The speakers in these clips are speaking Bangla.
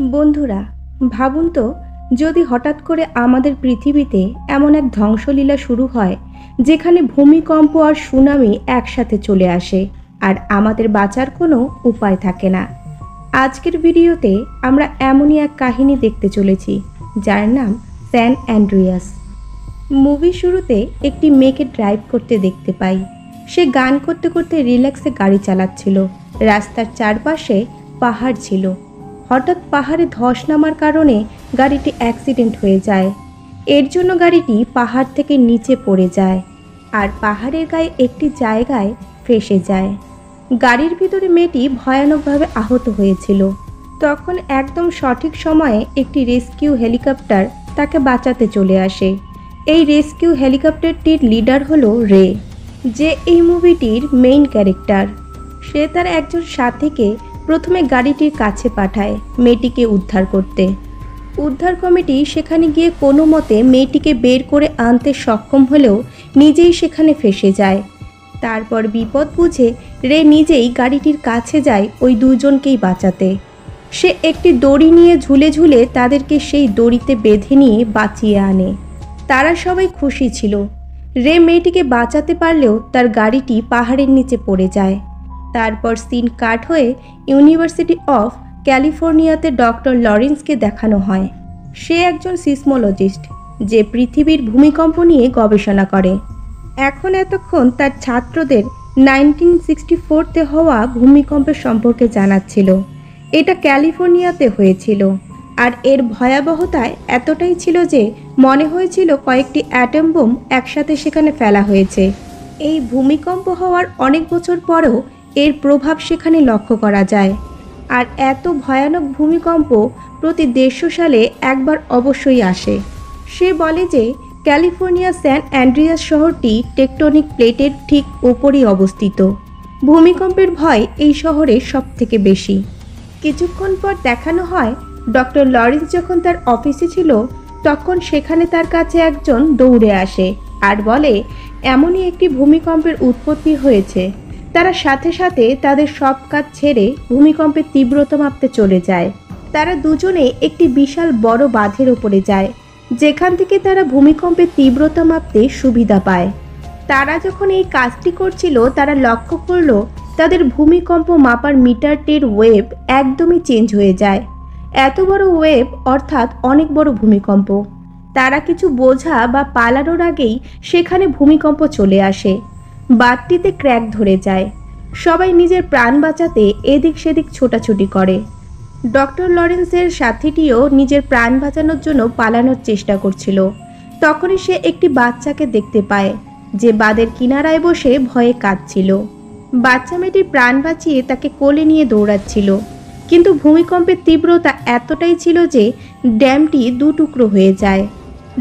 বন্ধুরা, ভাবুন তো, যদি হঠাৎ করে আমাদের পৃথিবীতে এমন এক ধ্বংসলীলা শুরু হয় যেখানে ভূমিকম্প আর সুনামি একসাথে চলে আসে আর আমাদের বাঁচার কোনো উপায় থাকে না। আজকের ভিডিওতে আমরা এমনই এক কাহিনী দেখতে চলেছি যার নাম স্যান অ্যান্ড্রিয়াস। মুভি শুরুতে একটি মেয়েকে ড্রাইভ করতে দেখতে পাই। সে গান করতে করতে রিল্যাক্সে গাড়ি চালাচ্ছিল। রাস্তার চারপাশে পাহাড় ছিল। হঠাৎ পাহাড়ে ধস নামার কারণে গাড়িটি অ্যাক্সিডেন্ট হয়ে যায়। এর জন্য গাড়িটি পাহাড় থেকে নিচে পড়ে যায় আর পাহাড়ের গায়ে একটি জায়গায় ফেঁসে যায়। গাড়ির ভিতরে মেয়েটি ভয়ানকভাবে আহত হয়েছিল। তখন একদম সঠিক সময়ে একটি রেস্কিউ হেলিকপ্টার তাকে বাঁচাতে চলে আসে। এই রেস্কিউ হেলিকপ্টারটির লিডার হলো রে, যে এই মুভিটির মেইন ক্যারেক্টার। সে তার একজন সাথীকে প্রথমে গাড়িটির কাছে পাঠায় মেয়েটিকে উদ্ধার করতে। উদ্ধার কমিটি সেখানে গিয়ে কোনো মতে মেয়েটিকে বের করে আনতে সক্ষম হলেও নিজেই সেখানে ফেঁসে যায়। তারপর বিপদ বুঝে রে নিজেই গাড়িটির কাছে যায় ওই দুজনকেই বাঁচাতে। সে একটি দড়ি নিয়ে ঝুলে ঝুলে তাদেরকে সেই দড়িতে বেঁধে নিয়ে বাঁচিয়ে আনে। তারা সবাই খুশি ছিল। রে মেয়েটিকে বাঁচাতে পারলেও তার গাড়িটি পাহাড়ের নিচে পড়ে যায়। তারপর সিন কাট হয়ে ইউনিভার্সিটি অফ ক্যালিফোর্নিয়াতে ডক্টর লরেন্সকে দেখানো হয়। সে একজন সিসমোলজিস্ট যে পৃথিবীর ভূমিকম্প নিয়ে গবেষণা করে। এতক্ষণ তার ছাত্রদের 1964তে হওয়া ভূমিকম্পের সম্পর্কে জানাচ্ছিল। এটা ক্যালিফোর্নিয়াতে হয়েছিল আর এর ভয়াবহতায় এতটাই ছিল যে মনে হয়েছিল কয়েকটি অ্যাটম বোম একসাথে সেখানে ফেলা হয়েছে। এই ভূমিকম্প হওয়ার অনেক বছর পরেও এর প্রভাব সেখানে লক্ষ্য করা যায়। আর এত ভয়ানক ভূমিকম্প প্রতি 150 সালে একবার অবশ্যই আসে। সে বলে যে ক্যালিফোর্নিয়া স্যান অ্যান্ড্রিয়াস শহরটি টেকটনিক প্লেটের ঠিক ওপরেই অবস্থিত। ভূমিকম্পের ভয় এই শহরে সবথেকে বেশি। কিছুক্ষণ পর দেখানো হয় ডক্টর লরেন্স যখন তার অফিসে ছিল তখন সেখানে তার কাছে একজন দৌড়ে আসে আর বলে এমনই একটি ভূমিকম্পের উৎপত্তি হয়েছে। তারা সাথে সাথে তাদের সব কাজ ছেড়ে ভূমিকম্পের তীব্রতা মাপতে চলে যায়। তারা দুজনে একটি বিশাল বড় বাঁধের ওপরে যায় যেখান থেকে তারা ভূমিকম্পের তীব্রতা মাপতে সুবিধা পায়। তারা যখন এই কাজটি করছিল তারা লক্ষ্য করলো তাদের ভূমিকম্প মাপার মিটারটির ওয়েভ একদমই চেঞ্জ হয়ে যায়। এত বড় ওয়েভ অর্থাৎ অনেক বড় ভূমিকম্প। তারা কিছু বোঝা বা পালানোর আগেই সেখানে ভূমিকম্প চলে আসে। বাঁধটিতে ক্র্যাক ধরে যায়। সবাই নিজের প্রাণ বাঁচাতে এদিক সেদিক ছোটাছুটি করে। ডক্টর লরেন্সের সাথীটিও নিজের প্রাণ বাঁচানোর জন্য পালানোর চেষ্টা করছিল। তখনই সে একটি বাচ্চাকে দেখতে পায় যে বাঁধের কিনারায় বসে ভয়ে কাঁদছিল। বাচ্চা মেয়েটির প্রাণ বাঁচিয়ে তাকে কোলে নিয়ে দৌড়াচ্ছিল। কিন্তু ভূমিকম্পের তীব্রতা এতটাই ছিল যে ড্যামটি দুটুকরো হয়ে যায়।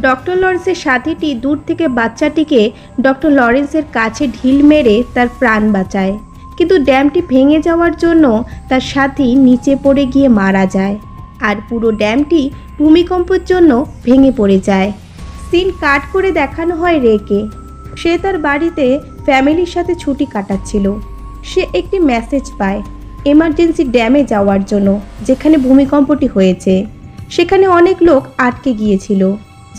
ডক্টর লরেন্সের সাথীটি দূর থেকে বাচ্চাটিকে ডক্টর লরেন্সের কাছে ঢিল মেরে তার প্রাণ বাঁচায়। কিন্তু ড্যামটি ভেঙে যাওয়ার জন্য তার সাথী নিচে পড়ে গিয়ে মারা যায় আর পুরো ড্যামটি ভূমিকম্পের জন্য ভেঙে পড়ে যায়। সিন কাট করে দেখানো হয় রেকে। সে তার বাড়িতে ফ্যামিলির সাথে ছুটি কাটাচ্ছিল। সে একটি মেসেজ পায় এমার্জেন্সি ড্যামে যাওয়ার জন্য যেখানে ভূমিকম্পটি হয়েছে। সেখানে অনেক লোক আটকে গিয়েছিল।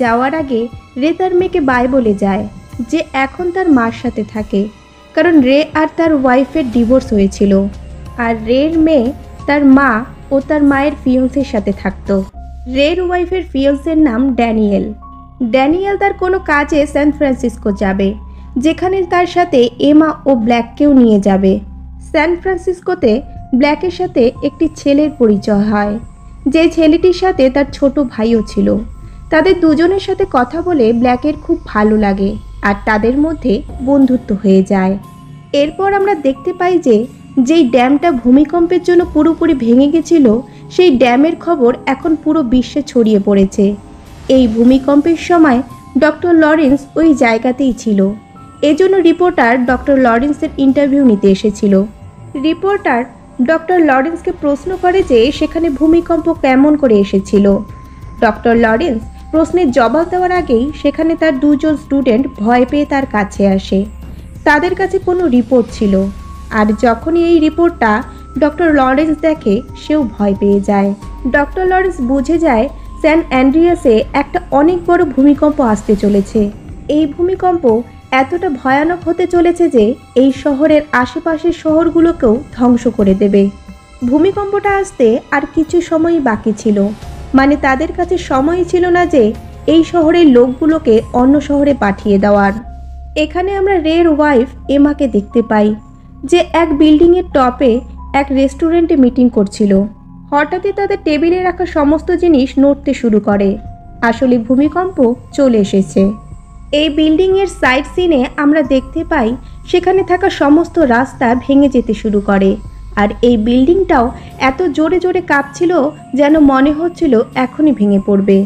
যাওয়ার আগে রে তার মেয়েকে বাই বলে যায় যে এখন তার মার সাথে থাকে, কারণ রে আর তার ওয়াইফের ডিভোর্স হয়েছিল আর রের মেয়ে তার মা ও তার মায়ের ফিয়ন্সের সাথে থাকতো। রের ওয়াইফের ফিয়ন্সের নাম ড্যানিয়েল। ড্যানিয়েল তার কোনো কাজে স্যান ফ্রান্সিসকো যাবে যেখানে তার সাথে এমা ও ব্ল্যাককেও নিয়ে যাবে। স্যান ফ্রান্সিসকোতে ব্ল্যাকের সাথে একটি ছেলের পরিচয় হয় যে ছেলেটির সাথে তার ছোট ভাইও ছিল। তাদের দুজনের সাথে কথা বলে ব্ল্যাকের খুব ভালো লাগে আর তাদের মধ্যে বন্ধুত্ব হয়ে যায়। এরপর আমরা দেখতে পাই যে যেই ড্যামটা ভূমিকম্পের জন্য পুরোপুরি ভেঙে গেছিল সেই ড্যামের খবর এখন পুরো বিশ্বে ছড়িয়ে পড়েছে। এই ভূমিকম্পের সময় ডক্টর লরেন্স ওই জায়গাতেই ছিল। এজন্য রিপোর্টার ডক্টর লরেন্সের ইন্টারভিউ নিতে এসেছিল। রিপোর্টার ডক্টর লরেন্সকে প্রশ্ন করে যে সেখানে ভূমিকম্প কেমন করে এসেছিল। ডক্টর লরেন্স প্রশ্নের জবাব দেওয়ার আগেই সেখানে তার দুজন স্টুডেন্ট ভয় পেয়ে তার কাছে আসে। তাদের কাছে কোনো রিপোর্ট ছিল আর যখনই এই রিপোর্টটা ডক্টর লরেন্স দেখে সেও ভয় পেয়ে যায়। ডক্টর লরেন্স বুঝে যায় স্যান অ্যান্ড্রিয়াসে একটা অনেক বড় ভূমিকম্প আসতে চলেছে। এই ভূমিকম্প এতটা ভয়ানক হতে চলেছে যে এই শহরের আশেপাশের শহরগুলোকেও ধ্বংস করে দেবে। ভূমিকম্পটা আসতে আর কিছু সময়ই বাকি ছিল, মানে তাদের কাছে সময়ই ছিল না যে এই শহরের লোকগুলোকে অন্য শহরে পাঠিয়ে দেওয়ার। এখানে আমরা রের ওয়াইফ এমাকে দেখতে পাই, যে এক বিল্ডিংয়ের টপে এক রেস্টুরেন্টে মিটিং করছিল। হঠাৎই তাদের টেবিলে রাখা সমস্ত জিনিস নড়তে শুরু করে। আসলে ভূমিকম্প চলে এসেছে। এই বিল্ডিংয়ের সাইড সিনে আমরা দেখতে পাই সেখানে থাকা সমস্ত রাস্তা ভেঙে যেতে শুরু করে, আর এই বিল্ডিংটাও এত জোরে জোরে কাঁপছিল যেন মনে হচ্ছিল এখনই ভেঙে পড়বে।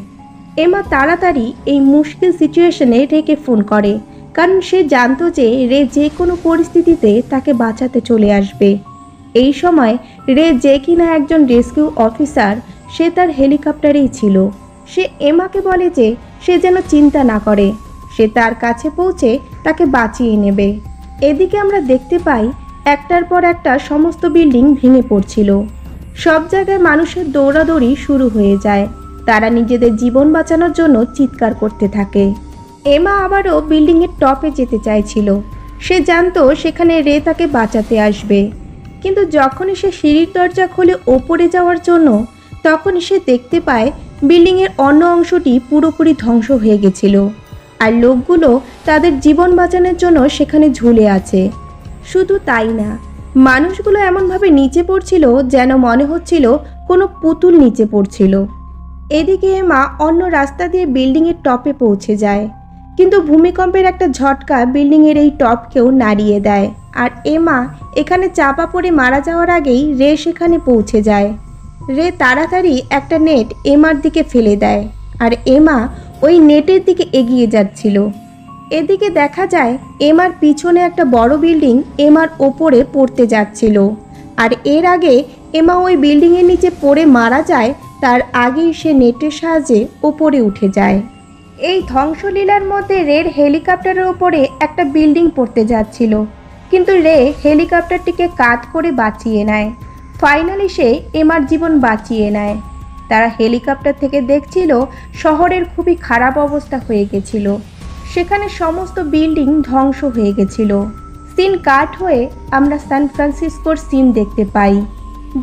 এমা তাড়াতাড়ি এই মুশকিল সিচুয়েশনে রেকে ফোন করে, কারণ সে জানতো যে রে যে কোনো পরিস্থিতিতে তাকে বাঁচাতে চলে আসবে। এই সময় রে যে কিনা একজন রেস্কিউ অফিসার, সে তার হেলিকপ্টারেই ছিল। সে এমাকে বলে যে সে যেন চিন্তা না করে, সে তার কাছে পৌঁছে তাকে বাঁচিয়ে নেবে। এদিকে আমরা দেখতে পাই একটার পর একটা সমস্ত বিল্ডিং ভেঙে পড়ছিল। সব জায়গায় মানুষের দৌড়াদৌড়ি শুরু হয়ে যায়। তারা নিজেদের জীবন বাঁচানোর জন্য চিৎকার করতে থাকে। এমা আবারও বিল্ডিংয়ের টপে যেতে চাইছিল। সে জানতো সেখানে রে তাকে বাঁচাতে আসবে, কিন্তু যখনই সে সিঁড়ির দরজা খুলে ওপরে যাওয়ার জন্য, তখনই সে দেখতে পায় বিল্ডিংয়ের অন্য অংশটি পুরোপুরি ধ্বংস হয়ে গেছিল, আর লোকগুলো তাদের জীবন বাঁচানোর জন্য সেখানে ঝুলে আছে। শুধু তাই না, মানুষগুলো এমনভাবে নিচে পড়ছিল যেন মনে হচ্ছিল কোনো পুতুল নিচে পড়ছিল। এদিকে এমা অন্য রাস্তা দিয়ে বিল্ডিংয়ের টপে পৌঁছে যায়, কিন্তু ভূমিকম্পের একটা ঝটকা বিল্ডিংয়ের এই টপকেও নাড়িয়ে দেয়, আর এমা এখানে চাপা পড়ে মারা যাওয়ার আগেই রে সেখানে পৌঁছে যায়। রে তাড়াতাড়ি একটা নেট এমার দিকে ফেলে দেয়, আর এমা ওই নেটের দিকে এগিয়ে যাচ্ছিল। এদিকে দেখা যায় এমার পিছনে একটা বড় বিল্ডিং এমার ওপরে পড়তে যাচ্ছিল, আর এর আগে এমা ওই বিল্ডিংয়ের নিচে পড়ে মারা যায়, তার আগেই সে নেটের সাহায্যে ওপরে উঠে যায়। এই ধ্বংসলীলার মধ্যে রের হেলিকপ্টারের ওপরে একটা বিল্ডিং পড়তে যাচ্ছিল, কিন্তু রে হেলিকপ্টারটিকে কাত করে বাঁচিয়ে নেয়। ফাইনালি সে এমার জীবন বাঁচিয়ে নেয়। তারা হেলিকপ্টার থেকে দেখছিল শহরের খুবই খারাপ অবস্থা হয়ে গেছিল। সেখানে সমস্ত বিল্ডিং ধ্বংস হয়ে গেছিল। সিন কাট হয়ে আমরা সান ফ্রান্সিসকোর সিন দেখতে পাই,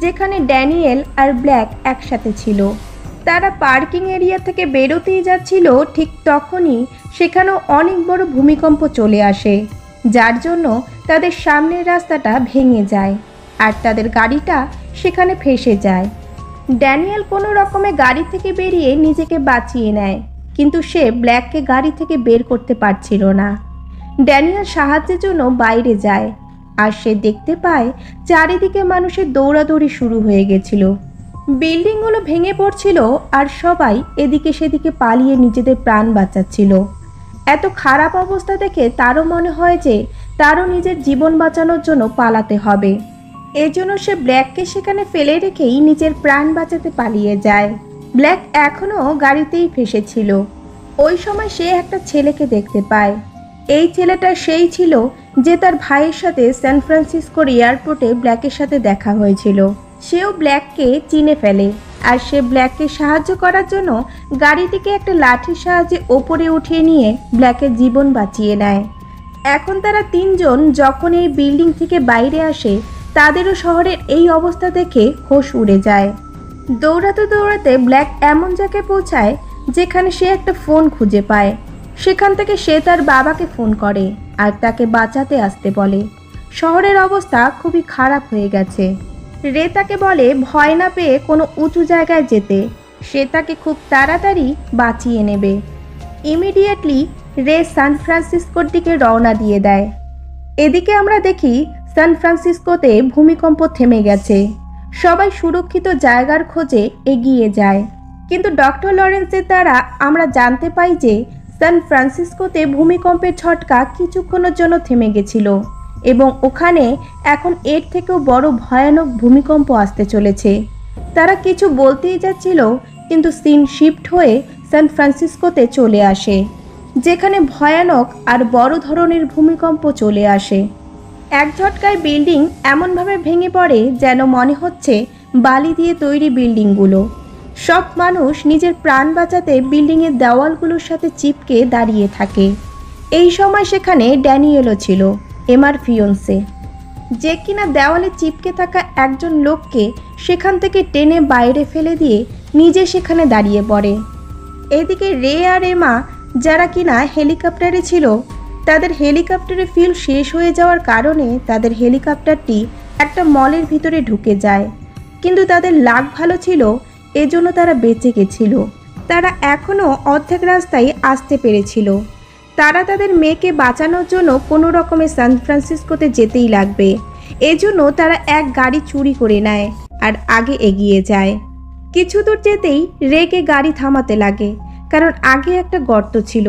যেখানে ড্যানিয়েল আর ব্ল্যাক একসাথে ছিল। তারা পার্কিং এরিয়া থেকে বেরোতেই যাচ্ছিল, ঠিক তখনই সেখানেও অনেক বড় ভূমিকম্প চলে আসে, যার জন্য তাদের সামনের রাস্তাটা ভেঙে যায়, আর তাদের গাড়িটা সেখানে ফেঁসে যায়। ড্যানিয়েল কোনো রকমে গাড়ি থেকে বেরিয়ে নিজেকে বাঁচিয়ে নেয়, কিন্তু সে ব্ল্যাককে গাড়ি থেকে বের করতে পারছিল না। ড্যানিয়েল সাহায্যের জন্য বাইরে যায়, আর সে দেখতে পায় চারিদিকে মানুষের দৌড়াদৌড়ি শুরু হয়ে গেছিল। বিল্ডিংগুলো ভেঙে পড়ছিল, আর সবাই এদিকে সেদিকে পালিয়ে নিজেদের প্রাণ বাঁচাচ্ছিল। এত খারাপ অবস্থা দেখে তারও মনে হয় যে তারও নিজের জীবন বাঁচানোর জন্য পালাতে হবে। এজন্য সে ব্ল্যাককে সেখানে ফেলে রেখেই নিজের প্রাণ বাঁচাতে পালিয়ে যায়। ব্ল্যাক এখনও গাড়িতেই ফেসেছিল। ওই সময় সে একটা ছেলেকে দেখতে পায়। এই ছেলেটা সেই ছিল যে তার ভাইয়ের সাথে সান ফ্রান্সিসকোর এয়ারপোর্টে ব্ল্যাকের সাথে দেখা হয়েছিল। সেও ব্ল্যাককে চিনে ফেলে, আর সে ব্ল্যাককে সাহায্য করার জন্য গাড়িটিকে একটা লাঠির সাহায্যে ওপরে উঠিয়ে নিয়ে ব্ল্যাকের জীবন বাঁচিয়ে নেয়। এখন তারা তিনজন যখন এই বিল্ডিং থেকে বাইরে আসে, তাদেরও শহরের এই অবস্থা দেখে হোশ উড়ে যায়। দৌড়াতে দৌড়াতে ব্ল্যাক এমন জায়গায় পৌঁছায় যেখানে সে একটা ফোন খুঁজে পায়। সেখান থেকে সে তার বাবাকে ফোন করে আর তাকে বাঁচাতে আসতে বলে। শহরের অবস্থা খুবই খারাপ হয়ে গেছে। রে তাকে বলে ভয় না পেয়ে কোনো উঁচু জায়গায় যেতে, সে তাকে খুব তাড়াতাড়ি বাঁচিয়ে নেবে। ইমিডিয়েটলি রে সান ফ্রান্সিসকোর দিকে রওনা দিয়ে দেয়। এদিকে আমরা দেখি সান ফ্রান্সিসকোতে ভূমিকম্প থেমে গেছে। সবাই সুরক্ষিত জায়গার খোঁজে এগিয়ে যায়, কিন্তু ডক্টর লরেন্সের দ্বারা আমরা জানতে পাই যে সান ফ্রান্সিসকোতে ভূমিকম্পের ঝটকা কিছুক্ষণের জন্য থেমে গেছিল, এবং ওখানে এখন এর থেকেও বড় ভয়ানক ভূমিকম্প আসতে চলেছে। তারা কিছু বলতেই যাচ্ছিল, কিন্তু সিন শিফট হয়ে সান ফ্রান্সিসকোতে চলে আসে, যেখানে ভয়ানক আর বড় ধরনের ভূমিকম্প চলে আসে। এক ঝটকায় বিল্ডিং এমনভাবে ভেঙে পড়ে যেন মনে হচ্ছে বালি দিয়ে তৈরি বিল্ডিংগুলো সব মানুষ নিজের প্রাণ বাঁচাতে বিল্ডিংয়ের দেওয়ালগুলোর সাথে চিপকে দাঁড়িয়ে থাকে। এই সময় সেখানে ড্যানিয়েলও ছিল, এমার ফিয়ন্সে, যে কিনা দেওয়ালে চিপকে থাকা একজন লোককে সেখান থেকে টেনে বাইরে ফেলে দিয়ে নিজে সেখানে দাঁড়িয়ে পড়ে। এদিকে রে আর এমা, যারা কিনা হেলিকপ্টারে ছিল, তাদের হেলিকপ্টারে ফিউল শেষ হয়ে যাওয়ার কারণে তাদের হেলিকপ্টারটি একটা মলের ভিতরে ঢুকে যায়। কিন্তু তাদের লাক ভালো ছিল, এজন্য তারা বেঁচে গেছিল। তারা এখনও অর্ধেক রাস্তায় আসতে পেরেছিল। তারা তাদের মেয়েকে বাঁচানোর জন্য কোনো রকমে সান ফ্রান্সিসকোতে যেতেই লাগবে। এজন্য তারা এক গাড়ি চুরি করে নেয় আর আগে এগিয়ে যায়। কিছু দূর যেতেই রেকে গাড়ি থামাতে লাগে, কারণ আগে একটা গর্ত ছিল।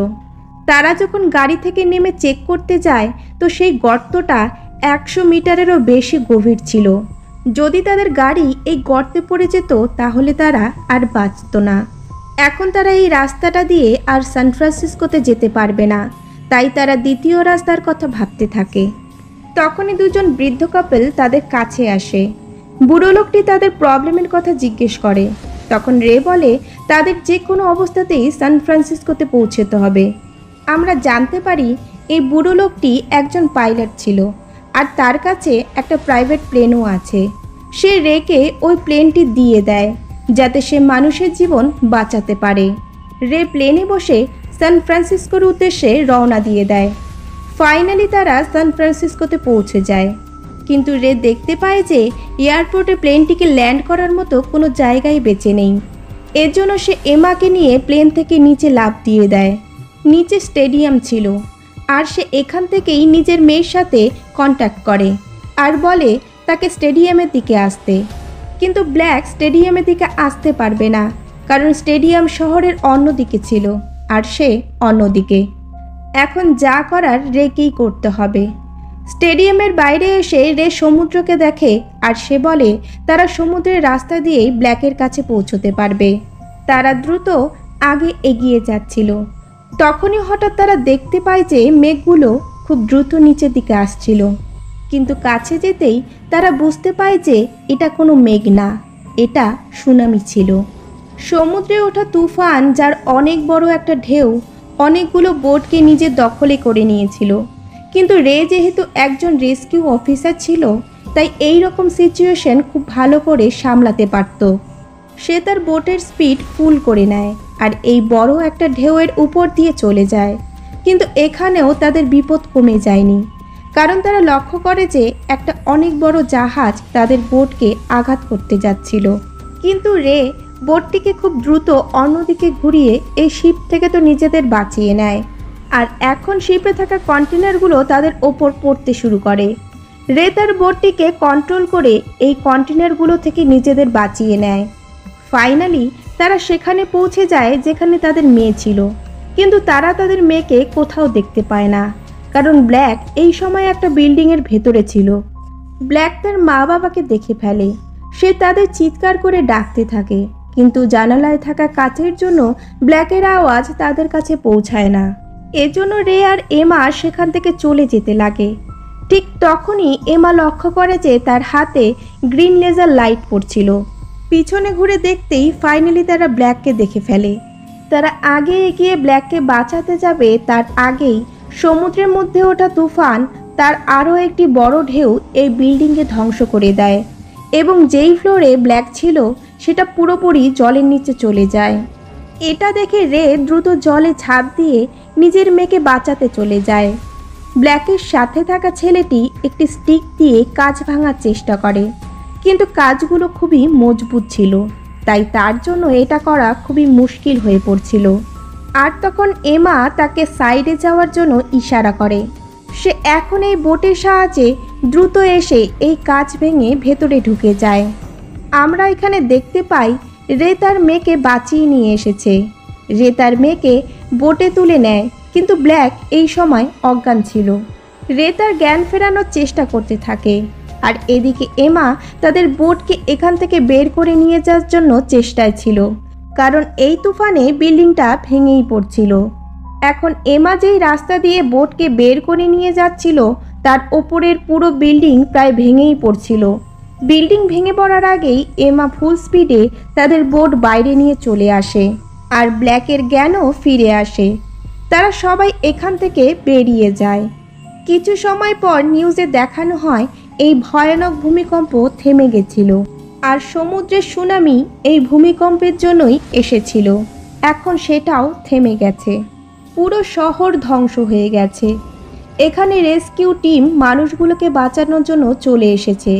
তারা যখন গাড়ি থেকে নেমে চেক করতে যায় তো সেই গর্তটা 100 মিটারেরও বেশি গভীর ছিল। যদি তাদের গাড়ি এই গর্তে পড়ে যেত তাহলে তারা আর বাঁচত না। এখন তারা এই রাস্তাটা দিয়ে আর সান ফ্রান্সিসকোতে যেতে পারবে না, তাই তারা দ্বিতীয় রাস্তার কথা ভাবতে থাকে। তখনই দুজন বৃদ্ধ কাপল তাদের কাছে আসে। বুড়ো লোকটি তাদের প্রবলেমের কথা জিজ্ঞেস করে। তখন রে বলে তাদের যে কোনো অবস্থাতেই সান ফ্রান্সিসকোতে পৌঁছতে হবে। আমরা জানতে পারি এই বুড়ো লোকটি একজন পাইলট ছিল, আর তার কাছে একটা প্রাইভেট প্লেনও আছে। সে রেকে ওই প্লেনটি দিয়ে দেয় যাতে সে মানুষের জীবন বাঁচাতে পারে। রে প্লেনে বসে সান ফ্রান্সিসকোর উদ্দেশ্যে রওনা দিয়ে দেয়। ফাইনালি তারা সান ফ্রান্সিসকোতে পৌঁছে যায়। কিন্তু রে দেখতে পায় যে এয়ারপোর্টে প্লেনটিকে ল্যান্ড করার মতো কোনো জায়গায় বেঁচে নেই। এর জন্য সে এমাকে নিয়ে প্লেন থেকে নিচে লাফ দিয়ে দেয়। নিচে স্টেডিয়াম ছিল, আর সে এখান থেকেই নিজের মেয়ের সাথে কন্ট্যাক্ট করে আর বলে তাকে স্টেডিয়ামের দিকে আসতে। কিন্তু ব্ল্যাক স্টেডিয়ামের দিকে আসতে পারবে না, কারণ স্টেডিয়াম শহরের অন্যদিকে ছিল আর সে অন্যদিকে। এখন যা করার রেকেই করতে হবে। স্টেডিয়ামের বাইরে এসে রে সমুদ্রকে দেখে আর সে বলে তারা সমুদ্রের রাস্তা দিয়েই ব্ল্যাকের কাছে পৌঁছতে পারবে। তারা দ্রুত আগে এগিয়ে যাচ্ছিল। তখনই হঠাৎ তারা দেখতে পায় যে মেঘগুলো খুব দ্রুত নিচের দিকে আসছিল। কিন্তু কাছে যেতেই তারা বুঝতে পায় যে এটা কোনো মেঘ না, এটা সুনামি ছিল। সমুদ্রে ওঠা তুফান, যার অনেক বড় একটা ঢেউ অনেকগুলো বোটকে নিজের দখলে করে নিয়েছিল। কিন্তু রে যেহেতু একজন রেস্কিউ অফিসার ছিল, তাই এই রকম সিচুয়েশন খুব ভালো করে সামলাতে পারত। সে তার বোটের স্পিড ফুল করে নেয় আর এই বড় একটা ঢেউয়ের উপর দিয়ে চলে যায়। কিন্তু এখানেও তাদের বিপদ কমে যায়নি, কারণ তারা লক্ষ্য করে যে একটা অনেক বড় জাহাজ তাদের বোটকে আঘাত করতে যাচ্ছিল। কিন্তু রে বোটটিকে খুব দ্রুত অন্যদিকে ঘুরিয়ে এই শিপ থেকে তো নিজেদের বাঁচিয়ে নেয়। আর এখন শিপে থাকা কন্টেনারগুলো তাদের ওপর পড়তে শুরু করে। রে তার বোটটিকে কন্ট্রোল করে এই কন্টেনারগুলো থেকে নিজেদের বাঁচিয়ে নেয়। ফাইনালি তারা সেখানে পৌঁছে যায় যেখানে তাদের মেয়ে ছিল, কিন্তু তারা তাদের মেয়েকে কোথাও দেখতে পায় না, কারণ ব্ল্যাক এই সময় একটা বিল্ডিংয়ের ভেতরে ছিল। ব্ল্যাক তার মা বাবাকে দেখে ফেলে। সে তাদের চিৎকার করে ডাকতে থাকে, কিন্তু জানালায় থাকা কাচের জন্য ব্ল্যাকের আওয়াজ তাদের কাছে পৌঁছায় না। এজন্য রে আর এমা সেখান থেকে চলে যেতে লাগে। ঠিক তখনই এমা লক্ষ্য করে যে তার হাতে গ্রিন লেজার লাইট পড়ছিল। পিছনে ঘুরে দেখতেই ফাইনালি তারা ব্ল্যাককে দেখে ফেলে। তারা আগে এগিয়ে ব্ল্যাককে বাঁচাতে যাবে, তার আগেই সমুদ্রের মধ্যে ওঠা তুফান, তার আরও একটি বড় ঢেউ এই বিল্ডিংকে ধ্বংস করে দেয় এবং যেই ফ্লোরে ব্ল্যাক ছিল সেটা পুরোপুরি জলের নিচে চলে যায়। এটা দেখে রে দ্রুত জলে ঝাঁপ দিয়ে নিজের মেয়েকে বাঁচাতে চলে যায়। ব্ল্যাকের সাথে থাকা ছেলেটি একটি স্টিক দিয়ে কাঁচ ভাঙার চেষ্টা করে, কিন্তু কাঁচগুলো খুবই মজবুত ছিল, তাই তার জন্য এটা করা খুবই মুশকিল হয়ে পড়ছিল। আর তখন এমা তাকে সাইডে যাওয়ার জন্য ইশারা করে। সে এখন এই বোটের সাহায্যে দ্রুত এসে এই কাঁচ ভেঙে ভেতরে ঢুকে যায়। আমরা এখানে দেখতে পাই রে তার মেয়েকে বাঁচিয়ে নিয়ে এসেছে। রে তার মেয়েকে বোটে তুলে নেয়, কিন্তু ব্ল্যাক এই সময় অজ্ঞান ছিল। রে তার জ্ঞান ফেরানোর চেষ্টা করতে থাকে, আর এদিকে এমা তাদের বোটকে এখান থেকে বের করে নিয়ে যাওয়ার জন্য চেষ্টায় ছিল, কারণ এই তুফানে বিল্ডিংটা ভেঙেই পড়ছিল। এখন এমা যেই রাস্তা দিয়ে বোটকে বের করে নিয়ে যাচ্ছিল তার ওপরের পুরো বিল্ডিং প্রায় ভেঙেই পড়ছিল। বিল্ডিং ভেঙে পড়ার আগেই এমা ফুল স্পিডে তাদের বোট বাইরে নিয়ে চলে আসে আর ব্ল্যাকের জ্ঞানও ফিরে আসে। তারা সবাই এখান থেকে বেরিয়ে যায়। কিছু সময় পর নিউজে দেখানো হয় এই ভয়ানক ভূমিকম্প থেমে গেছিল আর সমুদ্রের সুনামি এই ভূমিকম্পের জন্যই এসেছিল। এখন সেটাও থেমে গেছে। পুরো শহর ধ্বংস হয়ে গেছে। এখানে রেস্কিউ টিম মানুষগুলোকে বাঁচানোর জন্য চলে এসেছে।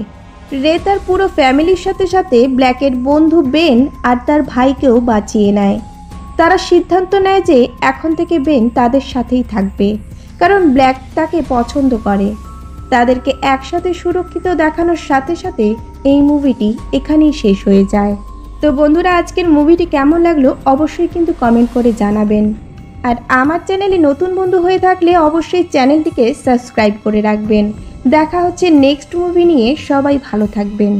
রে তার পুরো ফ্যামিলির সাথে সাথে ব্ল্যাকের বন্ধু বেন আর তার ভাইকেও বাঁচিয়ে নেয়। তারা সিদ্ধান্ত নেয় যে এখন থেকে বেন তাদের সাথেই থাকবে, কারণ ব্ল্যাক তাকে পছন্দ করে। তাদেরকে একসাথে সুরক্ষিত দেখানোর সাথে সাথে এই মুভিটি এখানেই শেষ হয়ে যায়। তো বন্ধুরা, আজকের মুভিটি কেমন লাগলো অবশ্যই কিন্তু কমেন্ট করে জানাবেন। আর আমার চ্যানেলে নতুন বন্ধু হয়ে থাকলে অবশ্যই চ্যানেলটিকে সাবস্ক্রাইব করে রাখবেন। দেখা হচ্ছে নেক্সট মুভি নিয়ে। সবাই ভালো থাকবেন।